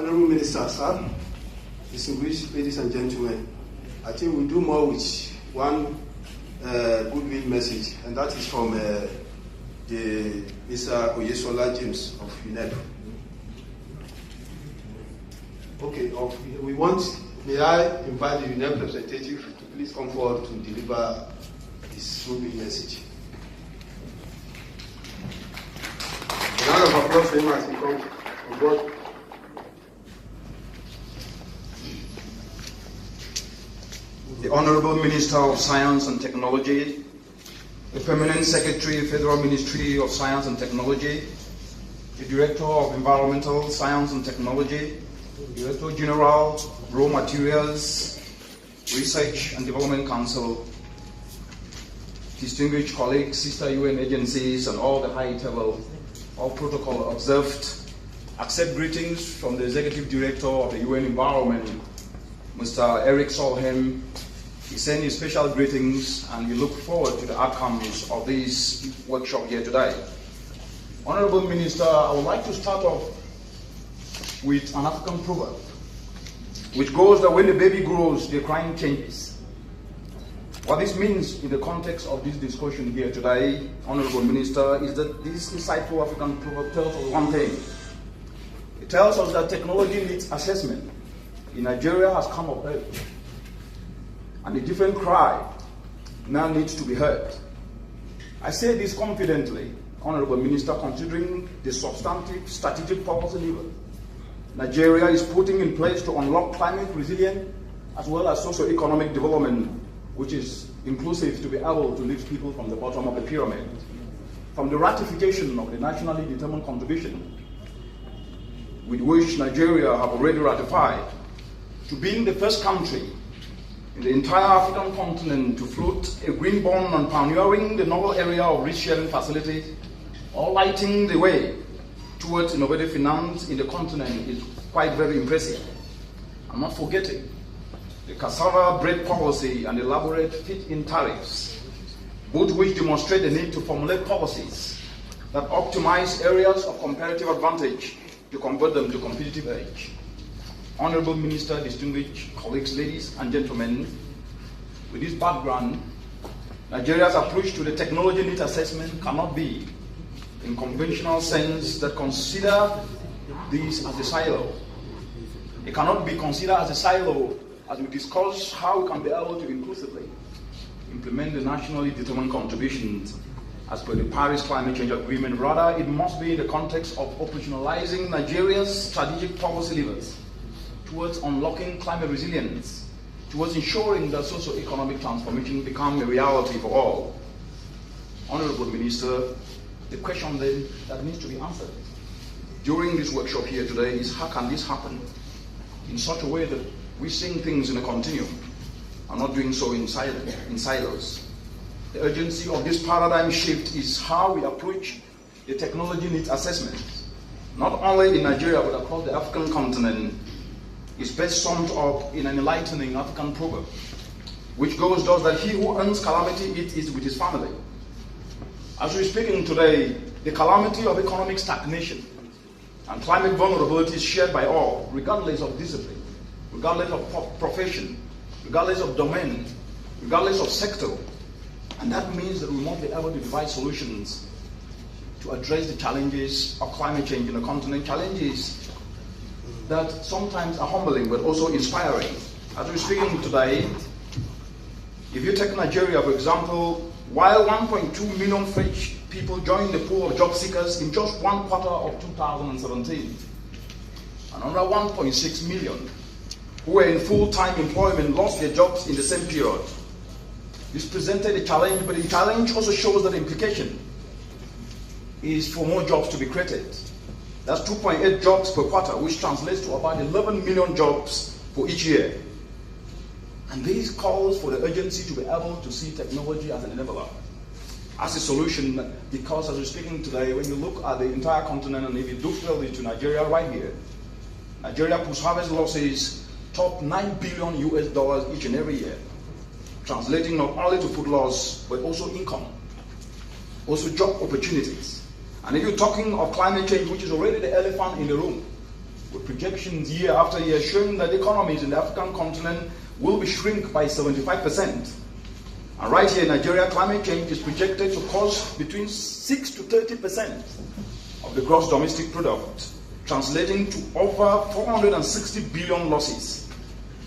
Honorable Minister, sir, distinguished ladies and gentlemen, I think we'll do more with one goodwill message, and that is from Mr. Oyesola James of UNEP. Okay, may I invite the UNEP representative to please come forward to deliver his goodwill message. A round of applause for him as he comes on board. The Honorable Minister of Science and Technology, the Permanent Secretary, Federal Ministry of Science and Technology, the Director of Environmental Science and Technology, Director General, Raw Materials, Research and Development Council, distinguished colleagues, sister UN agencies, and all the high level, all protocol observed. Accept greetings from the Executive Director of the UN Environment, Mr. Eric Solheim. He sends you special greetings, and we look forward to the outcomes of this workshop here today. Honorable Minister, I would like to start off with an African proverb, which goes that when the baby grows, the crying changes. What this means in the context of this discussion here today, Honorable Minister, is that this insightful African proverb tells us one thing. It tells us that technology needs assessment. In Nigeria has come of age, and a different cry now needs to be heard. I say this confidently, Honorable Minister, considering the substantive strategic policy lever Nigeria is putting in place to unlock climate resilience as well as socio-economic development, which is inclusive to be able to lift people from the bottom of the pyramid. From the ratification of the nationally determined contribution, with which Nigeria have already ratified, to being the first country in the entire African continent to float a green bond on pioneering the novel area of risk-sharing facilities, or lighting the way towards innovative finance in the continent is quite very impressive. I'm not forgetting the cassava bread policy and elaborate fit-in tariffs, both which demonstrate the need to formulate policies that optimize areas of comparative advantage to convert them to competitive edge. Honorable Minister, distinguished colleagues, ladies and gentlemen, with this background, Nigeria's approach to the technology needs assessment cannot be in conventional sense that consider this as a silo. It cannot be considered as a silo as we discuss how we can be able to inclusively implement the nationally determined contributions as per the Paris Climate Change Agreement. Rather, it must be in the context of operationalizing Nigeria's strategic policy levers towards unlocking climate resilience, towards ensuring that socio-economic transformation become a reality for all. Honorable Minister, the question then that needs to be answered during this workshop here today is how can this happen in such a way that we're seeing things in a continuum and not doing so in silos. The urgency of this paradigm shift is how we approach the technology needs assessment, not only in Nigeria but across the African continent, is best summed up in an enlightening African proverb, which goes thus that he who earns calamity is with his family. As we're speaking today, the calamity of economic stagnation and climate vulnerability is shared by all, regardless of discipline, regardless of profession, regardless of domain, regardless of sector. And that means that we must be able to devise solutions to address the challenges of climate change in the continent, challenges that sometimes are humbling but also inspiring. As we're speaking today, if you take Nigeria, for example, while 1.2 million French people joined the pool of job seekers in just one quarter of 2017, another 1.6 million who were in full-time employment lost their jobs in the same period. This presented a challenge, but the challenge also shows that the implication is for more jobs to be created. That's 2.8 jobs per quarter, which translates to about 11 million jobs for each year. And this calls for the urgency to be able to see technology as an enabler, as a solution, because as we're speaking today, when you look at the entire continent, and if you look well into Nigeria right here, Nigeria post-harvest losses top $9 billion US each and every year, translating not only to food loss, but also income, also job opportunities. And if you're talking of climate change, which is already the elephant in the room, with projections year after year showing that economies in the African continent will be shrink by 75%. And right here in Nigeria, climate change is projected to cause between 6 to 30% of the gross domestic product, translating to over 460 billion losses.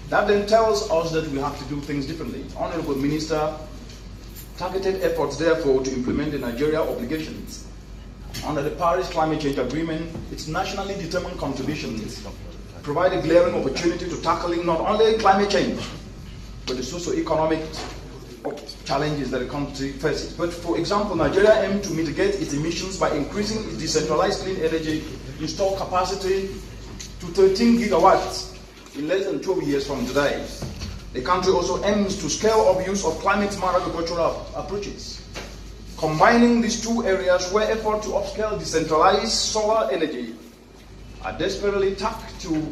That then tells us that we have to do things differently. Honorable Minister, targeted efforts therefore to implement the Nigeria obligations under the Paris Climate Change Agreement, its nationally determined contributions provide a glaring opportunity to tackling not only climate change, but the socio-economic challenges that the country faces. But for example, Nigeria aims to mitigate its emissions by increasing its decentralized clean energy installed capacity to 13 gigawatts in less than 12 years from today. The country also aims to scale up use of climate-smart agricultural approaches. Combining these two areas where efforts to upscale decentralized solar energy are desperately tacked to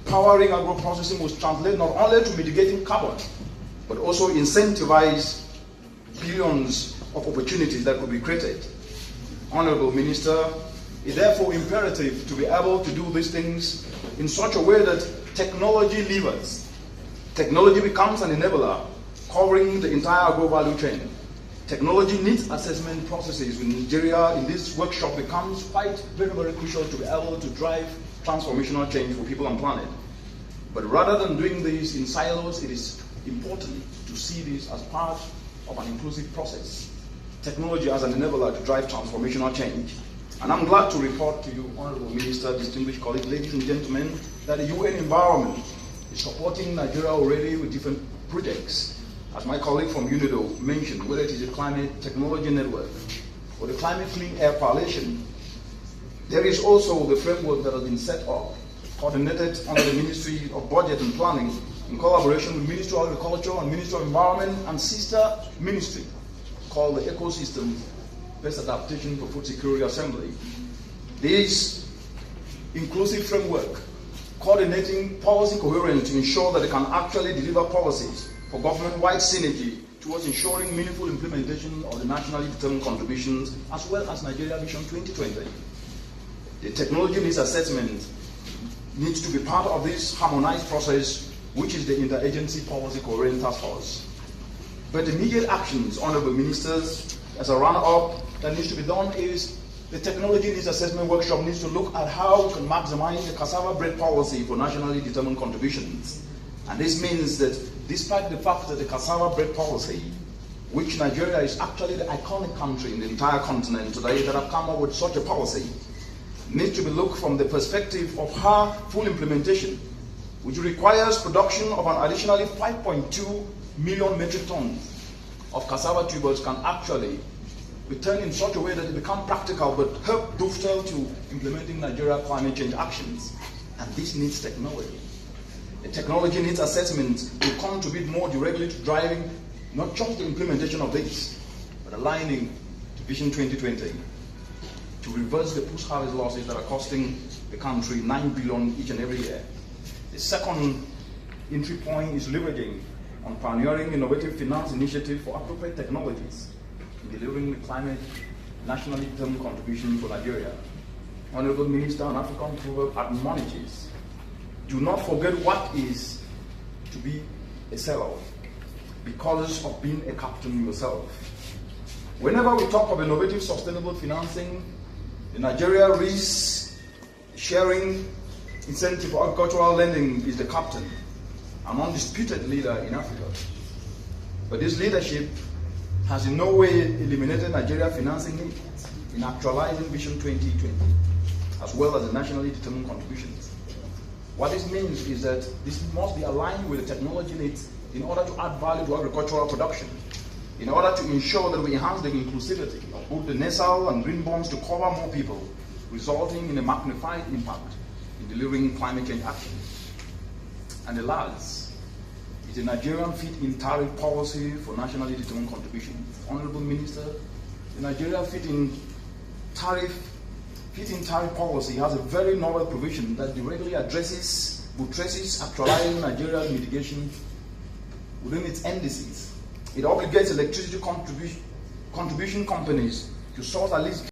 powering agro-processing will translate not only to mitigating carbon, but also incentivize billions of opportunities that could be created. Honorable Minister, it's therefore imperative to be able to do these things in such a way that technology levers. Technology becomes an enabler, covering the entire agro-value chain. Technology needs assessment processes in Nigeria in this workshop becomes quite very, very crucial to be able to drive transformational change for people and planet. But rather than doing this in silos, it is important to see this as part of an inclusive process. Technology as an enabler to drive transformational change. And I'm glad to report to you, Honorable Minister, distinguished colleagues, ladies and gentlemen, that the UN environment is supporting Nigeria already with different projects. As my colleague from UNIDO mentioned, whether it is a climate technology network or the Climate Clean Air Coalition, there is also the framework that has been set up, coordinated under the Ministry of Budget and Planning in collaboration with Ministry of Agriculture and Ministry of Environment and sister ministry called the Ecosystem Based Adaptation for Food Security Assembly. This inclusive framework coordinating policy coherence to ensure that they can actually deliver policies for government-wide synergy towards ensuring meaningful implementation of the nationally determined contributions as well as Nigeria Vision 2020. The technology needs assessment needs to be part of this harmonized process, which is the Interagency Policy Coherence Task Force. But immediate actions, Honorable Ministers, as a run-up that needs to be done is the Technology Needs Assessment Workshop needs to look at how we can maximize the cassava bread policy for nationally determined contributions. And this means that despite the fact that the cassava bread policy, which Nigeria is actually the iconic country in the entire continent today that have come up with such a policy, needs to be looked from the perspective of her full implementation, which requires production of an additionally 5.2 million metric tons of cassava tubers can actually be turned in such a way that it become practical but help dovetail to implementing Nigeria climate change actions. And this needs technology. The technology needs assessment to contribute more directly to driving not just the implementation of this, but aligning to Vision 2020 to reverse the post-harvest losses that are costing the country 9 billion each and every year. The second entry point is leveraging on pioneering innovative finance initiatives for appropriate technologies in delivering the climate nationally determined contribution for Nigeria. Honorable Minister, an African proverb admonishes, do not forget what is to be a sailor because of being a captain yourself. Whenever we talk of innovative sustainable financing, the Nigeria risk sharing incentive for agricultural lending is the captain, an undisputed leader in Africa. But this leadership has in no way eliminated Nigeria financing needs in actualizing Vision 2020, as well as the nationally determined contributions. What this means is that this must be aligned with the technology needs in order to add value to agricultural production, in order to ensure that we enhance the inclusivity of both the nasal and green bonds to cover more people, resulting in a magnified impact in delivering climate change action. And the last is the Nigerian fit-in tariff policy for nationally determined contributions. Honorable Minister, the Nigeria fit-in tariff policy has a very novel provision that directly addresses, buttresses actualizing Nigeria's mitigation within its indices. It obligates electricity contribution companies to source at least